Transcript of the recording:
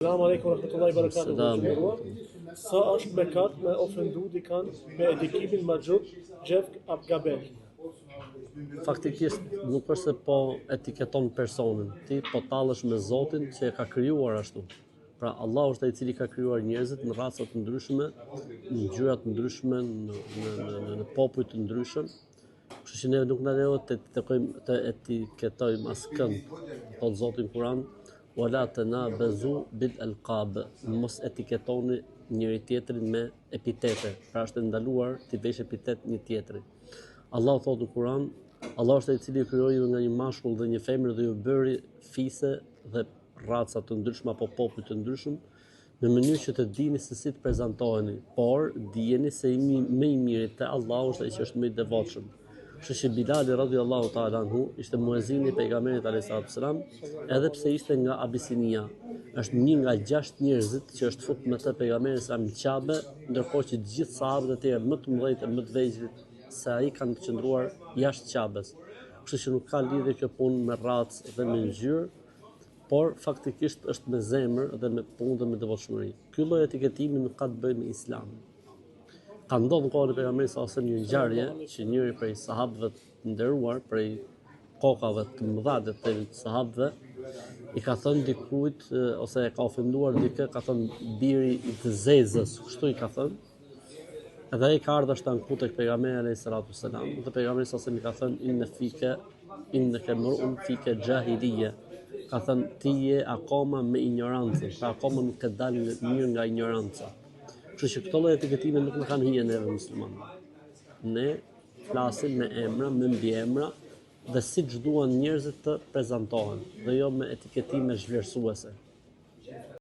Selam aleikum rahmetullahi barakatuh. Selam. Sa është bekat me ofendu dikan me edikimin Maxhut Xhevk Abgabel? Faktikisht nuk është se po etiketon personin, ti po tallesh me Zotin që e ka krijuar ashtu. Pra Allahu është ai i cili ka krijuar njerëzit në raca të ndryshme, në ngjyra të ndryshme, në popull të ndryshëm. Kështu që ne nuk na lejohet të etiketojmë askënd, thot Zoti në Kur'an, wala tanabazu bil alqab, mos etiketoni njëri tjetrin me epitete, pra është ndaluar të vesh epitet një tjetrit. Allahu thotë në Kur'an, Allah është ai i cili ju krijoi nga një mashkull dhe një femër dhe ju bëri fise dhe raca të ndryshme apo popull të ndryshëm në mënyrë që të dini se si të prezantoheni, por dijeni se më i miri te Allahu është ai që është më i devotshëm. Kështu që Bilali radhiyallahu ta'ala anhu ishte muezini i pejgamberit alayhis salam, edhe pse ishte nga Abisinia. Është një nga 6 njerëzit që është futur me të pejgamberin sa në Qabe, ndërkohë që të gjithë sahabët e tjerë më të mëdhenj e më të vegjël se ai kanë qëndruar jashtë Qabes. Kështu që nuk ka lidhje kjo punë me racë dhe me ngjyrë, por faktikisht është me zemër dhe me punë dhe me devotshmëri. Ky lloj etiketimi nuk ka të bëjë me Islamin. Ka ndodhur në kohën e pejgamberit sa ose një ngjarje që njëri prej sahabëve të nderuar, prej kokave të mëdha të sahabëve, i ka thënë dikujt ose e ka ofenduar dikë, ka thënë biri i të zezës, kështu i ka thënë. Edhe ai ka ardhur shtanku tek pejgamberi alayhis salatu wassalam, dhe pejgamberi sa i ka thënë innaka mar'un fika jahiliya. Ka thënë ti je akoma me ignorancë, pra akoma nuk ke dalë mirë nga ignoranca. Kështu që këto lloj etiketime nuk na kanë hije neve muslimanëve. Ne flasim me emra, me mbiemra dhe siç duan njerëzit të prezantohen, dhe jo me etiketime zhvlerësuese.